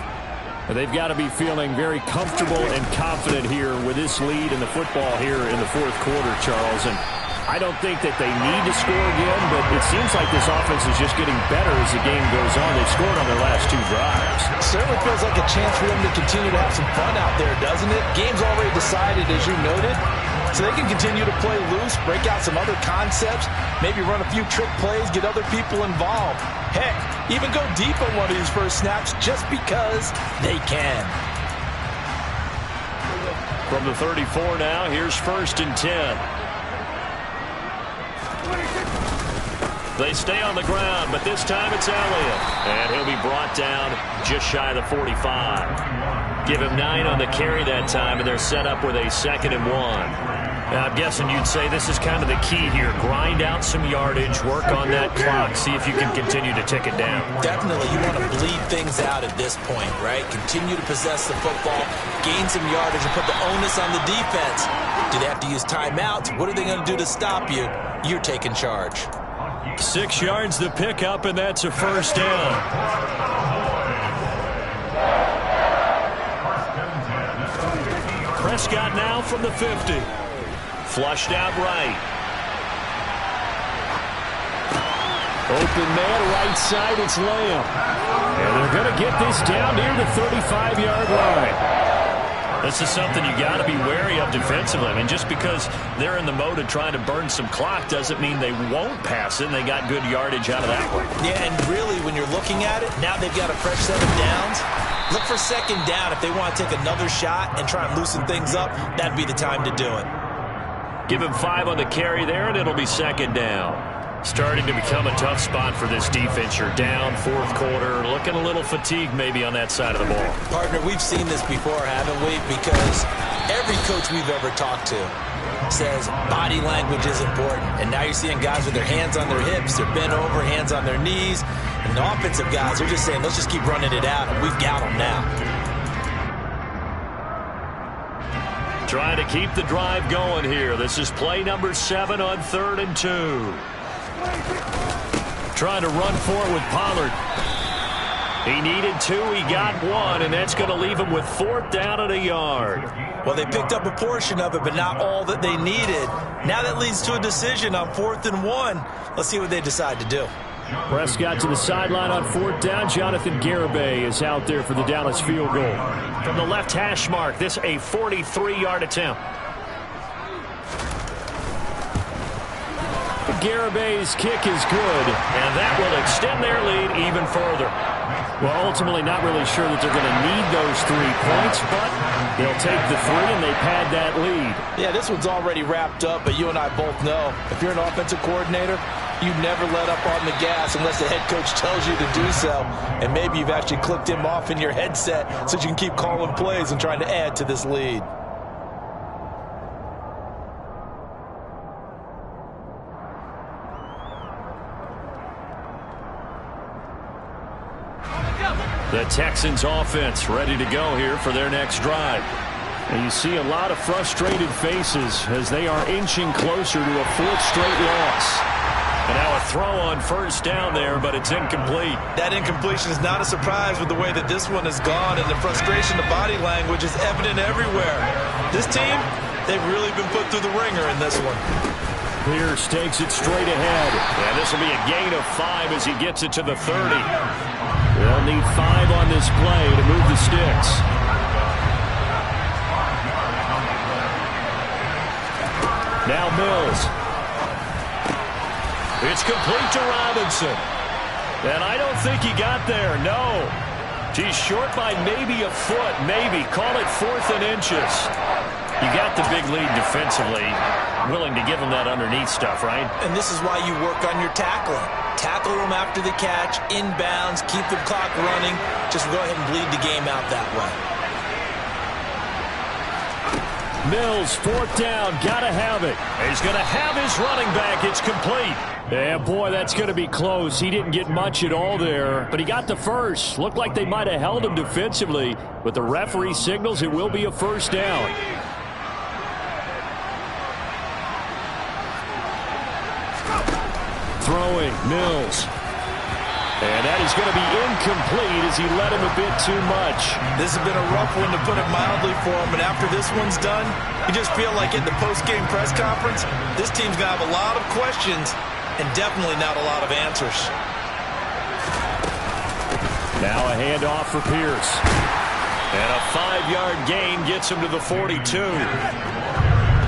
They've got to be feeling very comfortable and confident here with this lead in the football here in the 4th quarter, Charles. And I don't think that they need to score again, but it seems like this offense is just getting better as the game goes on. They've scored on their last 2 drives. It certainly feels like a chance for them to continue to have some fun out there, doesn't it? Game's already decided, as you noted. So they can continue to play loose, break out some other concepts, maybe run a few trick plays, get other people involved. Heck, even go deep on one of these first snaps just because they can. From the 34 now, here's 1st and 10. They stay on the ground, but this time it's Elliott. And he'll be brought down just shy of the 45. Give him 9 on the carry that time, and they're set up with a 2nd and 1. Now, I'm guessing you'd say this is kind of the key here. Grind out some yardage, work on that clock, see if you can continue to tick it down. Definitely, you want to bleed things out at this point, right? Continue to possess the football, gain some yardage, and put the onus on the defense. Do they have to use timeouts? What are they going to do to stop you? You're taking charge. 6 yards the pickup, and that's a first down. Prescott now from the 50. Flushed out right. Open man, right side, it's Lamb. And they're going to get this down near the 35-yard line. This is something you got to be wary of defensively. I mean, just because they're in the mode of trying to burn some clock doesn't mean they won't pass it, and they got good yardage out of that one. Yeah, and really, when you're looking at it, now they've got a fresh set of downs. Look for second down. If they want to take another shot and try and loosen things up, that'd be the time to do it. Give him 5 on the carry there, and it'll be second down. Starting to become a tough spot for this defense. You're down, fourth quarter, looking a little fatigued maybe on that side of the ball. Partner, we've seen this before, haven't we? Because every coach we've ever talked to says body language is important. And now you're seeing guys with their hands on their hips, they're bent over, hands on their knees. And the offensive guys, they're just saying, let's just keep running it out, and we've got them now. Trying to keep the drive going here. This is play number 7 on 3rd and 2. Trying to run for it with Pollard. He needed 2, he got 1, and that's going to leave him with 4th down and a yard. Well, they picked up a portion of it, but not all that they needed. Now that leads to a decision on 4th and 1. Let's see what they decide to do. Prescott to the sideline on 4th down. Jonathan Garibay is out there for the Dallas field goal. From the left hash mark, this a 43-yard attempt. Garibay's kick is good, and that will extend their lead even further. Well, ultimately not really sure that they're going to need those 3 points, but they'll take the 3 and they pad that lead. Yeah, this one's already wrapped up, but you and I both know if you're an offensive coordinator, you never let up on the gas unless the head coach tells you to do so. And maybe you've actually clicked him off in your headset so you can keep calling plays and trying to add to this lead. The Texans offense ready to go here for their next drive. And you see a lot of frustrated faces as they are inching closer to a 4th straight loss. And now a throw on 1st down there, but it's incomplete. That incompletion is not a surprise with the way that this one has gone, and the frustration of body language is evident everywhere. This team, they've really been put through the ringer in this one. Pierce takes it straight ahead. And this will be a gain of 5 as he gets it to the 30. They'll need 5 on this play to move the sticks. Now Mills. It's complete to Robinson. And I don't think he got there, no. He's short by maybe a foot, maybe. Call it 4th and inches. You got the big lead defensively. Willing to give him that underneath stuff, right? And this is why you work on your tackling. Tackle them after the catch, inbounds, keep the clock running. Just go ahead and bleed the game out that way. Mills, 4th down, gotta have it. He's going to have his running back. It's complete. Yeah, boy, that's going to be close. He didn't get much at all there, but he got the first. Looked like they might have held him defensively, but the referee signals it will be a 1st down. Throwing, Mills. And that is going to be incomplete as he led him a bit too much. This has been a rough one, to put it mildly, for him. And after this one's done, you just feel like in the post-game press conference, this team's going to have a lot of questions and definitely not a lot of answers. Now a handoff for Pierce. And a 5-yard gain gets him to the 42.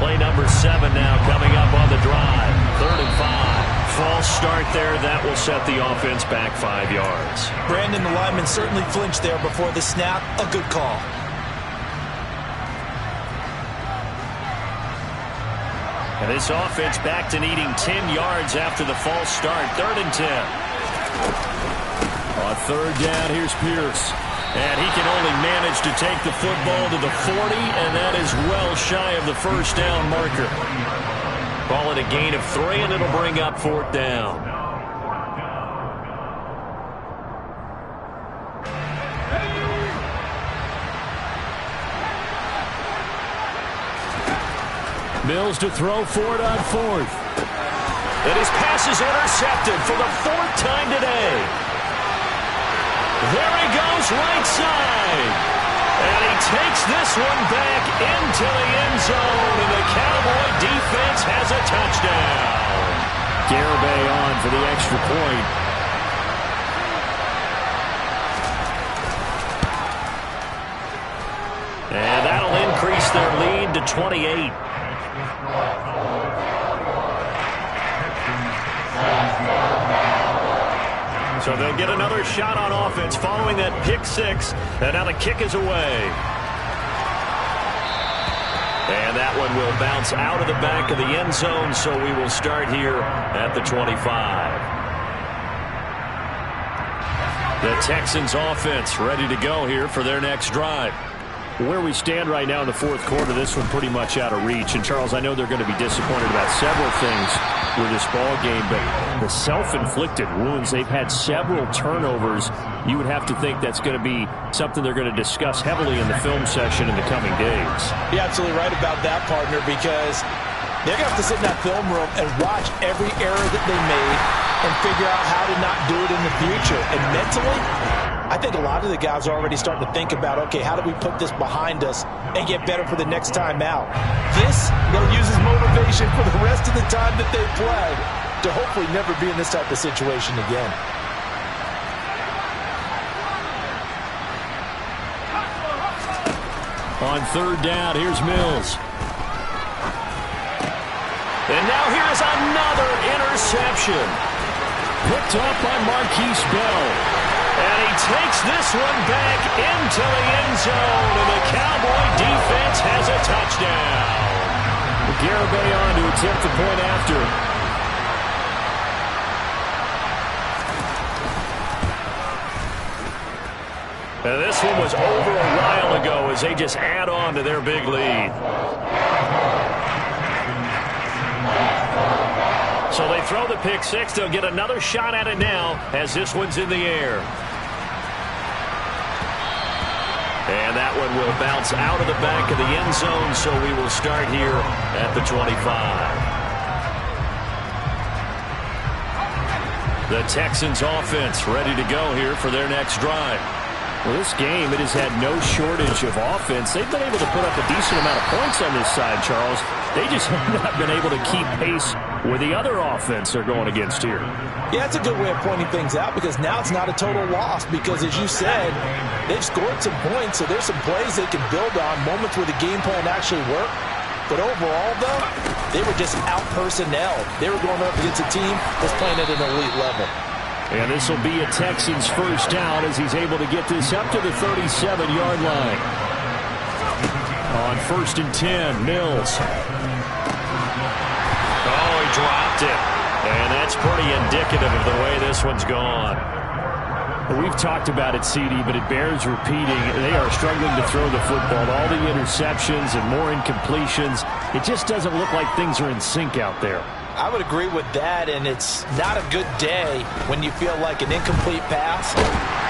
Play number 7 now coming up on the drive. 3rd and 5. False start there. That will set the offense back 5 yards. Brandon, the lineman, certainly flinched there before the snap. A good call. And this offense back to needing 10 yards after the false start. 3rd and 10. On 3rd down, here's Pierce. And he can only manage to take the football to the 40, and that is well shy of the 1st down marker. Call it a gain of 3, and it'll bring up 4th down. Mills to throw for it on 4th. And his pass is intercepted for the 4th time today. There he goes, right side. And he takes this one back into the end zone, and the Cowboy defense has a touchdown. Garibay on for the extra point. And that'll increase their lead to 28. So they'll get another shot on offense following that pick six. And now the kick is away. And that one will bounce out of the back of the end zone, so we will start here at the 25. The Texans offense ready to go here for their next drive. Where we stand right now in the fourth quarter, this one pretty much out of reach. And, Charles, I know they're going to be disappointed about several things with this ball game, but the self-inflicted wounds, they've had several turnovers. You would have to think that's going to be something they're going to discuss heavily in the film session in the coming days. You're absolutely right about that, partner, because they're going to have to sit in that film room and watch every error that they made and figure out how to not do it in the future. And mentally, I think a lot of the guys are already starting to think about, okay, how do we put this behind us and get better for the next time out? This, they'll use as motivation for the rest of the time that they play to hopefully never be in this type of situation again. On third down, here's Mills. And now here's another interception. Picked up by Marquise Bell. And he takes this one back into the end zone, and the Cowboy defense has a touchdown. Garibay on to attempt the point after. And this one was over a while ago as they just add on to their big lead. So they throw the pick six. They'll get another shot at it now as this one's in the air. And that one will bounce out of the back of the end zone, so we will start here at the 25. The Texans offense ready to go here for their next drive. Well, this game, it has had no shortage of offense. They've been able to put up a decent amount of points on this side, Charles. They just have not been able to keep pace with the other offense they're going against here. Yeah, it's a good way of pointing things out because now it's not a total loss because, as you said, they've scored some points, so there's some plays they can build on, moments where the game plan actually worked. But overall, though, they were just out-personnelled. They were going up against a team that's playing at an elite level. And this will be a Texans first down as he's able to get this up to the 37-yard line. On 1st and 10, Mills. Oh, he dropped it. And that's pretty indicative of the way this one's gone. We've talked about it, CD, but it bears repeating. They are struggling to throw the football. All the interceptions and more incompletions. It just doesn't look like things are in sync out there. I would agree with that, and it's not a good day when you feel like an incomplete pass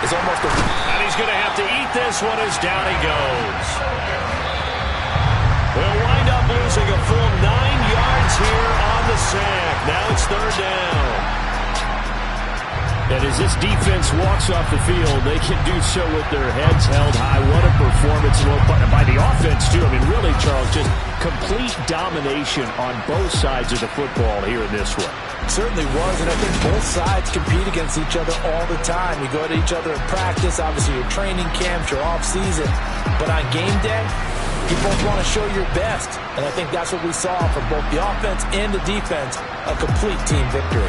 is almost a... And he's going to have to eat this one as down he goes. They'll wind up losing a full 9 yards here on the sack. Now it's third down. And as this defense walks off the field, they can do so with their heads held high. What a performance by the offense, too. I mean, really, Charles, just complete domination on both sides of the football here in this one. Certainly was, and I think both sides compete against each other all the time. You go to each other in practice, obviously your training camps, your off-season. But on game day, you both want to show your best. And I think that's what we saw from both the offense and the defense, a complete team victory.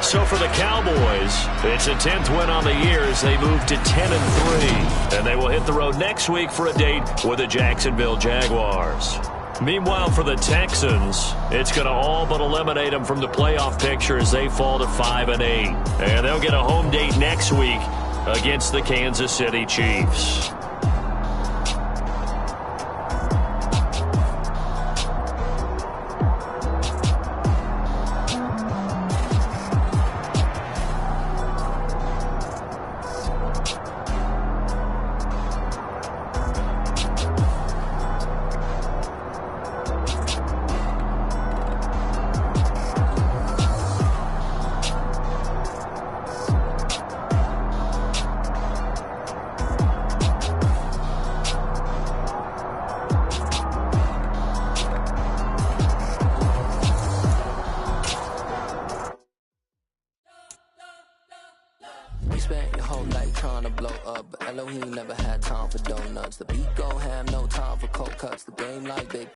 So for the Cowboys, it's a 10th win on the year as they move to 10-3. And they will hit the road next week for a date with the Jacksonville Jaguars. Meanwhile, for the Texans, it's going to all but eliminate them from the playoff picture as they fall to 5-8. And they'll get a home date next week against the Kansas City Chiefs. spent your whole life trying to blow up, but Elohim never had time for donuts. The beat go ham, no time for cold cuts. The game like big